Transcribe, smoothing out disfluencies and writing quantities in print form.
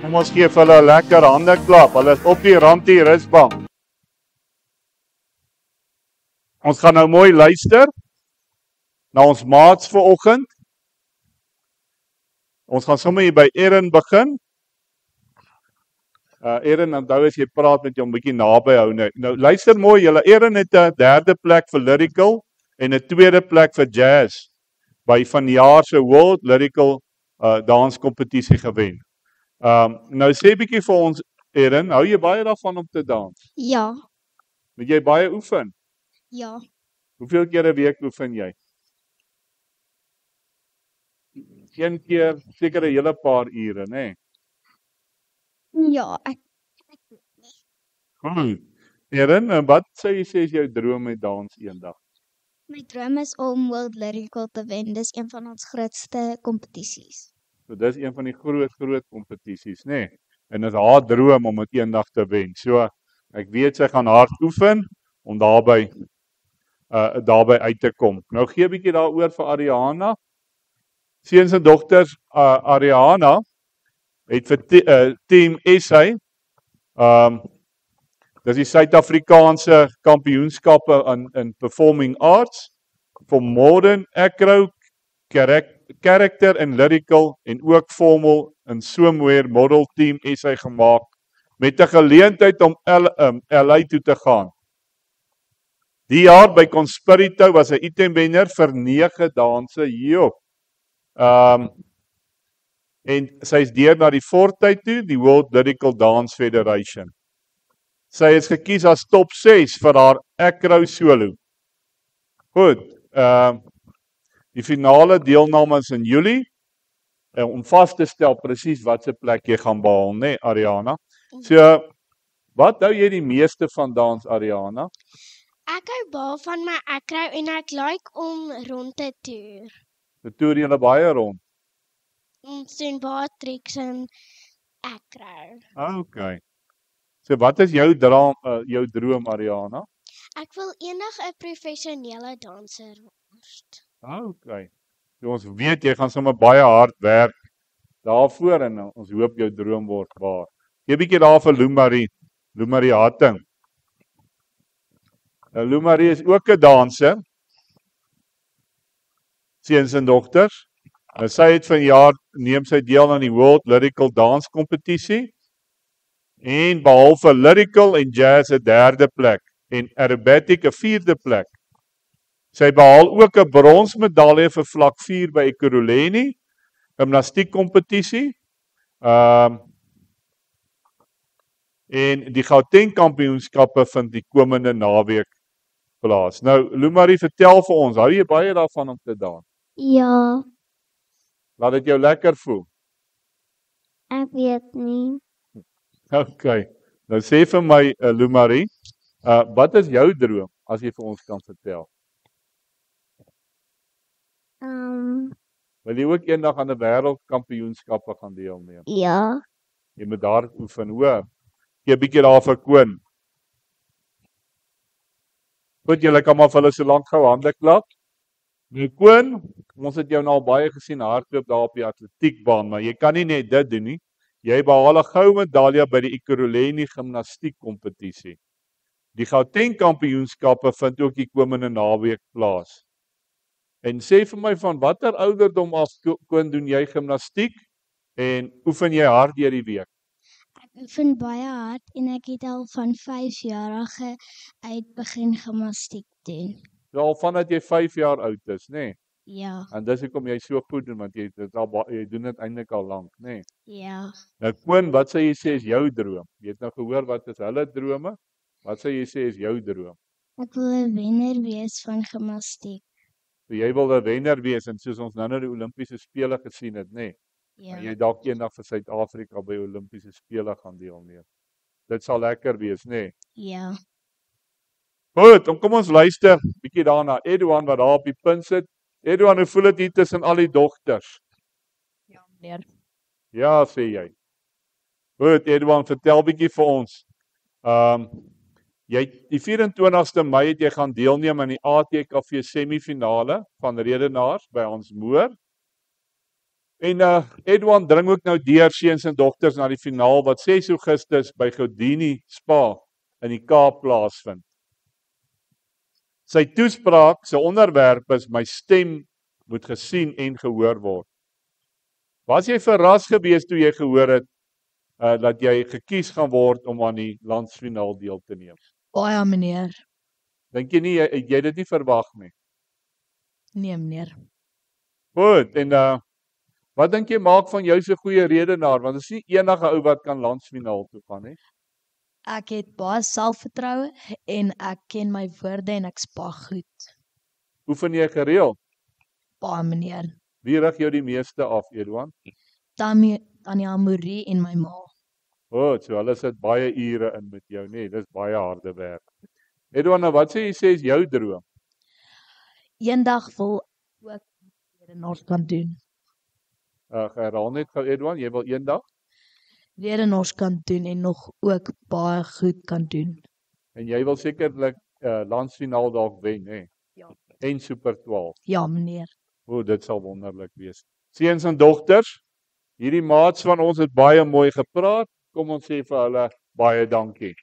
Kom ons gee vir hulle 'n lekker handeklap. Hulle is op die rand die rusbank. Ons gaan nou mooi luister na ons maats vanoggend. Ons gaan sommer hier by Erin begin. Erin, onthou as jy praat met jou 'n bietjie naby hou. Nou luister mooi, julle. Erin het 'n 3de plek vir lyrical en 'n 2de plek vir jazz by vanjaar se World Lyrical danskompetisie gewen. Nou sê bietjie vir ons, Erin, hou jy baie daarvan om te dans? Ja, Moet jy baie oefen? ja, Hoeveel keer 'n week oefen jy? Een keer, seker 'n hele paar ure, nê? ja, ek Goed. Erin, wat sou jy sê is jou droom met dans eendag? my droom is om World Lyrical te wen. Dis een van ons grootste kompetisies. So dis een van die groot kompetisies, nê? En dit is haar droom om dit eendag te wen. So ek weet sy gaan hard oefen om daarbey uit te kom. Nou gee 'n bietjie daaroor vir Ariana. Seuns en dogters, Ariana het vir Team SA dis die Suid-Afrikaanse kampioenskappe in performing arts vir modern, acro, character en lyrical en ook formal en somewhere model Team SA gemaak met 'n geleentheid om LA toe te gaan. Die jaar by Conspirito was 'n item wenner vir 9 danse hier. En sy is deur na die Fortnite toe, die World Lyrical Dance Federation. Sy is gekies as top 6 vir haar acro solo. Goed, die finale deelname is in Julie. Om vas te stel presies watse plek jy gaan behaal, né, Ariana? So, wat hou jy die meeste van dans, Ariana? Ek hou baie van my acro en ek like om rond te toer. So toer jy baie rond. Ons doen baie tricks in acro. Okay. So wat is jou droom, Ariana? Ek wil eendag 'n professionele danser word. Okay. So ons weet jy gaan sommer baie hard werk daarvoor en ons hoop jou droom word waar. Gee 'n bietjie daar vir Lou-Marie Hatting. Lou-Marie is ook 'n danser. Seuns en dogters. Sy het vanjaar neem sy deel aan die World Lyrical Dance Kompetisie en behalwe lyrical en jazz 'n 3de plek en aerobatic 'n 4de plek. Sy behaal ook 'n bronsmedalje vir vlak 4 by Ekurhuleni gimnastiekkompetisie. En die Gauteng kampioenskappe vind die komende naweek plaas. Nou, Lou-Marie, vertel vir ons, hou jy baie daarvan om te dans? Ja, Laat dit jou lekker voel. ek weet nie. Okay. Nou sê vir my, Lou-Marie, wat is jou droom as jy vir ons kan vertel? Wil jy ook eendag aan 'n wêreldkampioenskappe gaan deelneem? Ja, Jy moet daar oefen, hoor. Gee 'n bietjie daar vir Koen. Goed, julle kan maar vir hulle so lank gou hande klap. Nou Koen, ons het jou nou al baie gesien hardloop daar op die atletiekbaan, maar jy kan nie net dit doen nie. Jy behaal 'n goue medalje by die Ekurhuleni gimnastiekkompetisie. Die Gauteng kampioenskappe vind ook die komende naweek plaas. En sê vir my van watter ouderdom af Koen doen jy gimnastiek en oefen jy hard deur die week? ek oefen baie hard en ek het al van 5-jarige uit begin gimnastiek doen. So al vandat jy 5 jaar oud is, nê? Ja, En dis hoekom jy so goed doen want jy doen dit eintlik al lank, nê? ja. Nou Koen, wat sê jy sê is jou droom? Jy het nou gehoor wat is hulle drome? Wat sê jy sê is jou droom? Ek wil 'n wenner wees van gimnastiek. So jy wil 'n wenner wees en soos ons nou die Olimpiese spele gesien het, nê? Ja, En jy dalk eendag vir Suid-Afrika by Olimpiese spele gaan deelneem. Dit sal lekker wees, nê? ja. Goed, kom ons luister bietjie daarna. Edouan wat daar op die punt sit. Edouan, hoe voel dit hier tussen al die dogters? Ja, meneer. Ja, sê jy. Goed, Edouan, vertel bietjie vir ons. Die 24ste Mei het jy gaan deelneem aan die ATKV semifinale van redenaars by ons Moor. En Edouan dring ook nou deur seuns en dogters na die finaal wat 6 Augustus by Goudini Spa in die Kaap plaasvind. Sy toespraak, sy onderwerp is my stem moet gesien en gehoor word. Was jy verras gewees toe jy gehoor het dat jy gekies gaan word om aan die landsfinaal deel te neem? Baie meneer. Dink jy nie jy dit nie verwag nie? Nee meneer. Goed, en wat dink jy maak van jou so goeie redenaar, want is nie enige ou wat kan landsfinaal toe gaan nie. Ek het baie selfvertroue en ek ken my woorde en ek spaar goed. Oefen jy gereeld? Baie meneer. Wie rig jou die meeste af, Edouan? Tanya Mourie en my ma. So hulle sit baie ure in met jou, nee, dis baie harde werk. Edouan, nou wat sê jy is jou droom? Eendag wil ek ook redenaars kan doen. Herhaal net gou Edouan, jy wil eendag Redenaars kan doen en nog ook baie goed kan doen. en jy wil sekerlik landsfinaal dalk wen, hè? Ja. En Super 12. Ja meneer. Dit sal wonderlik wees. Seuns en dogters, hierdie maats van ons het baie mooi gepraat. Kom ons sê vir hulle baie dankie.